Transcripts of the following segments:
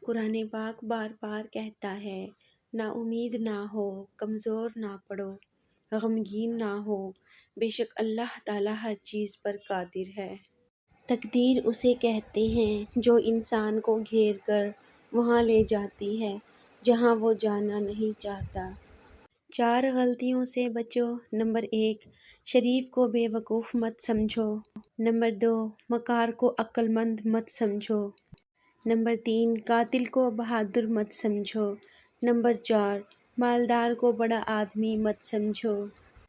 قرآن پاک بار بار کہتا ہے، نا امید نہ ہو، کمزور نہ پڑو، غمگین نہ ہو، بے شک اللہ تعالیٰ ہر چیز پر قادر ہے۔ تقدیر اسے کہتے ہیں جو انسان کو گھیر کر وہاں لے جاتی ہے جہاں وہ جانا نہیں چاہتا۔ 4 غلطیوں سے بچو۔ نمبر 1، شریف کو بے وقوف مت سمجھو۔ نمبر 2، مکار کو عقل مند مت سمجھو۔ نمبر 3، قاتل کو بہادر مت سمجھو۔ نمبر 4، مالدار کو بڑا آدمی مت سمجھو۔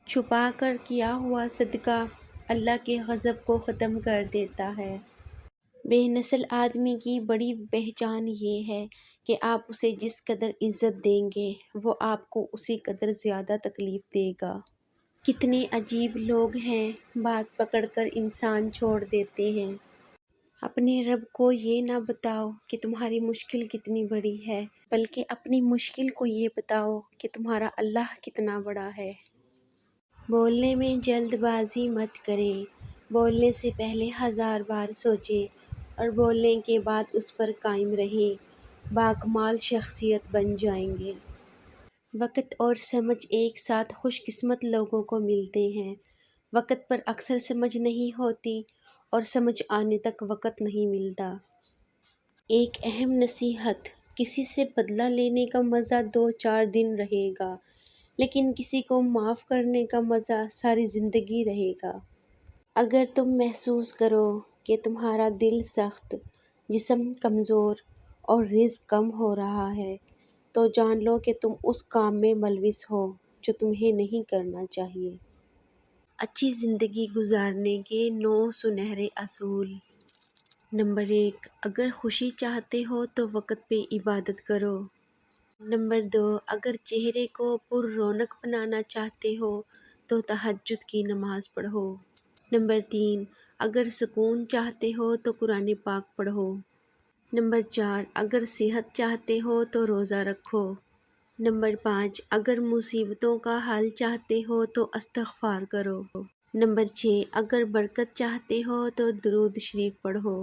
چھپا کر کیا ہوا صدقہ اللہ کے غضب کو ختم کر دیتا ہے۔ بے نسل آدمی کی بڑی پہچان یہ ہے کہ آپ اسے جس قدر عزت دیں گے وہ آپ کو اسی قدر زیادہ تکلیف دے گا۔ کتنے عجیب لوگ ہیں، بات پکڑ کر انسان چھوڑ دیتے ہیں۔ اپنے رب کو یہ نہ بتاؤ کہ تمہاری مشکل کتنی بڑی ہے، بلکہ اپنی مشکل کو یہ بتاؤ کہ تمہارا اللہ کتنا بڑا ہے۔ بولنے میں جلد بازی مت کرے، بولنے سے پہلے 1000 بار سوچے اور بولنے کے بعد اس پر قائم رہیں، باکمال شخصیت بن جائیں گے۔ وقت اور سمجھ ایک ساتھ خوش قسمت لوگوں کو ملتے ہیں۔ وقت پر اکثر سمجھ نہیں ہوتی اور سمجھ آنے تک وقت نہیں ملتا۔ ایک اہم نصیحت، کسی سے بدلہ لینے کا مزہ 2-4 دن رہے گا، لیکن کسی کو معاف کرنے کا مزہ ساری زندگی رہے گا۔ اگر تم محسوس کرو کہ تمہارا دل سخت، جسم کمزور اور رزق کم ہو رہا ہے تو جان لو کہ تم اس کام میں ملوث ہو جو تمہیں نہیں کرنا چاہیے۔ اچھی زندگی گزارنے کے 9 سنہرے اصول۔ نمبر 1، اگر خوشی چاہتے ہو تو وقت پہ عبادت کرو۔ نمبر 2، اگر چہرے کو پر رونق بنانا چاہتے ہو تو تہجد کی نماز پڑھو۔ نمبر 3، اگر سکون چاہتے ہو تو قرآن پاک پڑھو۔ نمبر 4، اگر صحت چاہتے ہو تو روزہ رکھو۔ نمبر 5، اگر مصیبتوں کا حل چاہتے ہو تو استغفار کرو۔ نمبر 6، اگر برکت چاہتے ہو تو درود شریف پڑھو۔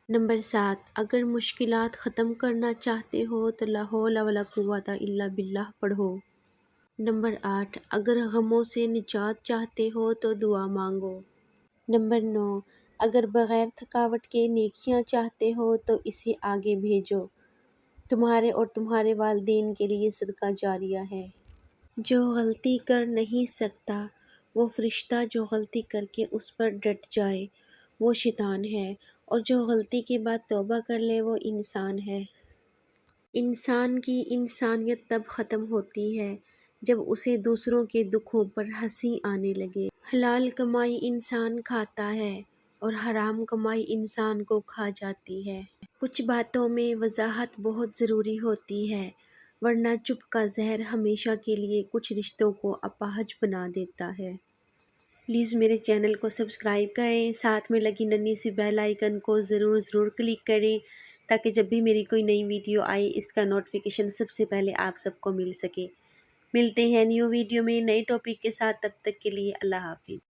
نمبر 7، اگر مشکلات ختم کرنا چاہتے ہو تو لا حول ولا قوۃ الا باللہ پڑھو۔ نمبر 8، اگر غموں سے نجات چاہتے ہو تو دعا مانگو۔ نمبر 9، اگر بغیر تھکاوٹ کے نیکیاں چاہتے ہو تو اسے آگے بھیجو، تمہارے اور تمہارے والدین کے لیے صدقہ جاریہ ہے۔ جو غلطی کر نہیں سکتا وہ فرشتہ جو غلطی کر کے اس پر ڈٹ جائے وہ شیطان ہے، اور جو غلطی کے بعد توبہ کر لے وہ انسان ہے۔ انسان کی انسانیت تب ختم ہوتی ہے جب اسے دوسروں کے دکھوں پر ہنسی آنے لگے۔ حلال کمائی انسان کھاتا ہے اور حرام کمائی انسان کو کھا جاتی ہے۔ کچھ باتوں میں وضاحت بہت ضروری ہوتی ہے، ورنہ چپ کا زہر ہمیشہ کے لیے کچھ رشتوں کو اپاہج بنا دیتا ہے۔ پلیز میرے چینل کو سبسکرائب کریں، ساتھ میں لگی ننھی سی بیل آئیکن کو ضرور کلک کریں تاکہ جب بھی میری کوئی نئی ویڈیو آئے اس کا نوٹیفیکیشن سب سے پہلے آپ سب کو مل سکے۔ ملتے ہیں نیو ویڈیو میں نئے ٹاپک کے ساتھ، تب تک کے لیے اللہ حافظ۔